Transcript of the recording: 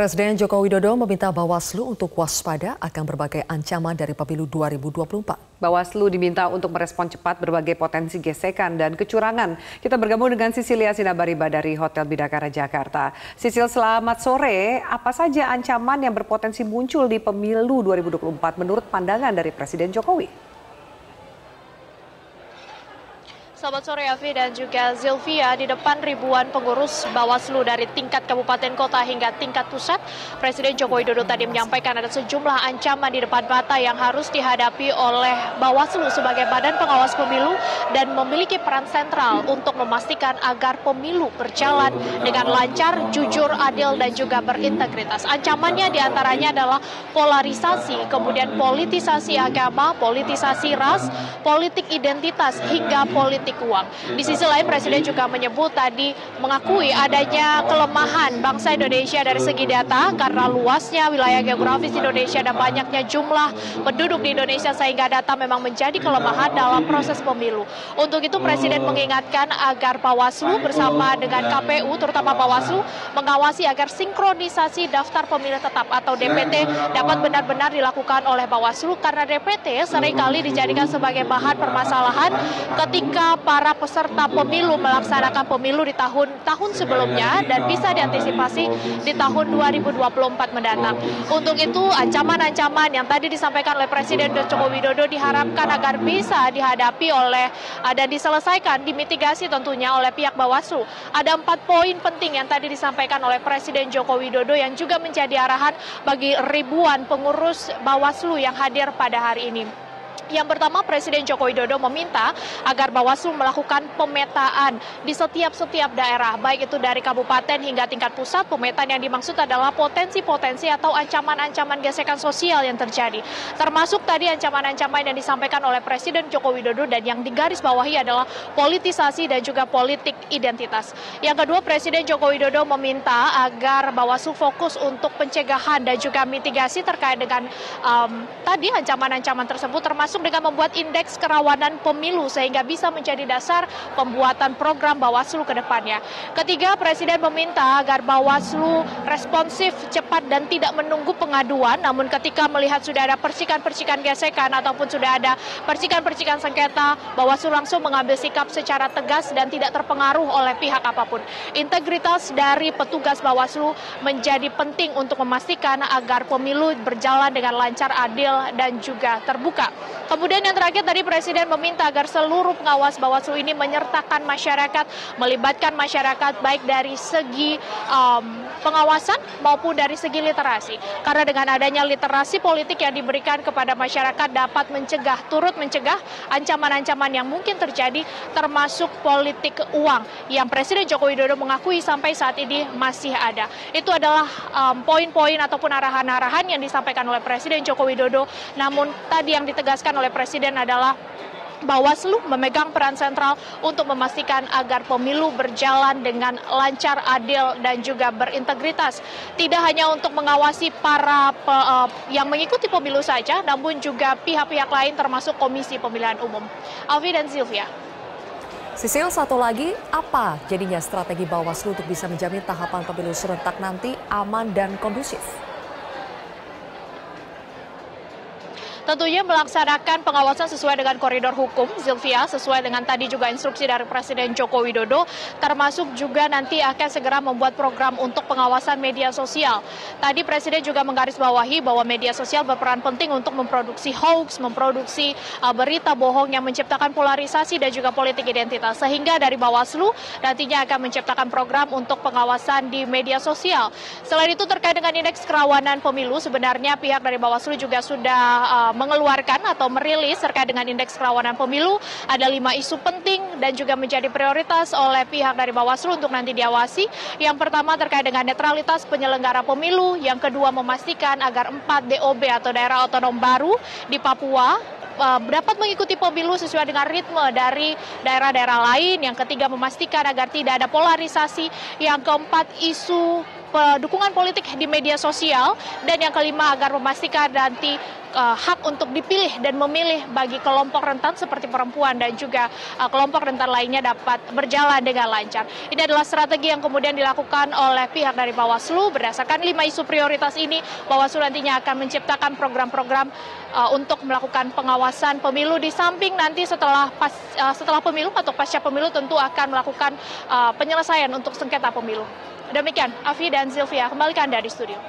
Presiden Joko Widodo meminta Bawaslu untuk waspada akan berbagai ancaman dari pemilu 2024. Bawaslu diminta untuk merespon cepat berbagai potensi gesekan dan kecurangan. Kita bergabung dengan Sisilia Sinabariba dari Hotel Bidakara, Jakarta. Sisil, selamat sore. Apa saja ancaman yang berpotensi muncul di pemilu 2024 menurut pandangan dari Presiden Jokowi? Selamat sore Afi dan juga Zilvia. Di depan ribuan pengurus Bawaslu dari tingkat kabupaten kota hingga tingkat pusat, Presiden Joko Widodo tadi menyampaikan ada sejumlah ancaman di depan mata yang harus dihadapi oleh Bawaslu sebagai badan pengawas pemilu dan memiliki peran sentral untuk memastikan agar pemilu berjalan dengan lancar, jujur, adil, dan juga berintegritas. Ancamannya diantaranya adalah polarisasi, kemudian politisasi agama, politisasi ras, politik identitas, hingga politik uang. Di sisi lain, Presiden juga menyebut tadi mengakui adanya kelemahan bangsa Indonesia dari segi data karena luasnya wilayah geografis Indonesia dan banyaknya jumlah penduduk di Indonesia sehingga data memang menjadi kelemahan dalam proses pemilu. Untuk itu Presiden mengingatkan agar Bawaslu bersama dengan KPU, terutama Bawaslu, mengawasi agar sinkronisasi daftar pemilih tetap atau DPT dapat benar-benar dilakukan oleh Bawaslu karena DPT seringkali dijadikan sebagai bahan permasalahan ketika para peserta pemilu melaksanakan pemilu di tahun sebelumnya dan bisa diantisipasi di tahun 2024 mendatang. Untuk itu, ancaman-ancaman yang tadi disampaikan oleh Presiden Joko Widodo diharapkan agar bisa dihadapi oleh dan diselesaikan, dimitigasi tentunya oleh pihak Bawaslu. Ada 4 poin penting yang tadi disampaikan oleh Presiden Joko Widodo yang juga menjadi arahan bagi ribuan pengurus Bawaslu yang hadir pada hari ini. Yang pertama, Presiden Joko Widodo meminta agar Bawaslu melakukan pemetaan di setiap daerah, baik itu dari kabupaten hingga tingkat pusat. Pemetaan yang dimaksud adalah potensi-potensi atau ancaman-ancaman gesekan sosial yang terjadi. Termasuk tadi ancaman-ancaman yang disampaikan oleh Presiden Joko Widodo dan yang digarisbawahi adalah politisasi dan juga politik identitas. Yang kedua, Presiden Joko Widodo meminta agar Bawaslu fokus untuk pencegahan dan juga mitigasi terkait dengan tadi ancaman-ancaman tersebut, termasuk dengan membuat indeks kerawanan pemilu sehingga bisa menjadi dasar pembuatan program Bawaslu ke depannya. Ketiga, Presiden meminta agar Bawaslu responsif, cepat, dan tidak menunggu pengaduan, namun ketika melihat sudah ada percikan-percikan gesekan ataupun sudah ada percikan-percikan sengketa, Bawaslu langsung mengambil sikap secara tegas dan tidak terpengaruh oleh pihak apapun. Integritas dari petugas Bawaslu menjadi penting untuk memastikan agar pemilu berjalan dengan lancar, adil, dan juga terbuka. Kemudian yang terakhir tadi Presiden meminta agar seluruh pengawas Bawaslu ini menyertakan masyarakat, melibatkan masyarakat baik dari segi pengawasan maupun dari segi literasi. Karena dengan adanya literasi politik yang diberikan kepada masyarakat dapat turut mencegah ancaman-ancaman yang mungkin terjadi, termasuk politik uang yang Presiden Joko Widodo mengakui sampai saat ini masih ada. Itu adalah poin-poin ataupun arahan-arahan yang disampaikan oleh Presiden Joko Widodo. Namun tadi yang ditegaskan oleh Presiden adalah Bawaslu memegang peran sentral untuk memastikan agar pemilu berjalan dengan lancar, adil, dan juga berintegritas. Tidak hanya untuk mengawasi para yang mengikuti pemilu saja, namun juga pihak-pihak lain termasuk Komisi Pemilihan Umum. Alvi dan Sylvia. Sisil, satu lagi, apa jadinya strategi Bawaslu untuk bisa menjamin tahapan pemilu serentak nanti aman dan kondusif? Tentunya melaksanakan pengawasan sesuai dengan koridor hukum, Zilvia, sesuai dengan tadi juga instruksi dari Presiden Joko Widodo, termasuk juga nanti akan segera membuat program untuk pengawasan media sosial. Tadi Presiden juga menggarisbawahi bahwa media sosial berperan penting untuk memproduksi hoax, memproduksi berita bohong yang menciptakan polarisasi dan juga politik identitas. Sehingga dari Bawaslu nantinya akan menciptakan program untuk pengawasan di media sosial. Selain itu terkait dengan indeks kerawanan pemilu, sebenarnya pihak dari Bawaslu juga sudah mengeluarkan atau merilis terkait dengan indeks kerawanan pemilu. Ada 5 isu penting dan juga menjadi prioritas oleh pihak dari Bawaslu untuk nanti diawasi. Yang pertama terkait dengan netralitas penyelenggara pemilu. Yang kedua memastikan agar 4 DOB atau daerah otonom baru di Papua dapat mengikuti pemilu sesuai dengan ritme dari daerah-daerah lain. Yang ketiga memastikan agar tidak ada polarisasi. Yang keempat isu dukungan politik di media sosial, dan yang kelima agar memastikan nanti hak untuk dipilih dan memilih bagi kelompok rentan seperti perempuan dan juga kelompok rentan lainnya dapat berjalan dengan lancar. Ini adalah strategi yang kemudian dilakukan oleh pihak dari Bawaslu. Berdasarkan 5 isu prioritas ini, Bawaslu nantinya akan menciptakan program-program untuk melakukan pengawasan pemilu, di samping nanti setelah pemilu atau pasca pemilu tentu akan melakukan penyelesaian untuk sengketa pemilu. Demikian, Afi dan Zilvia, kembali ke Anda di studio.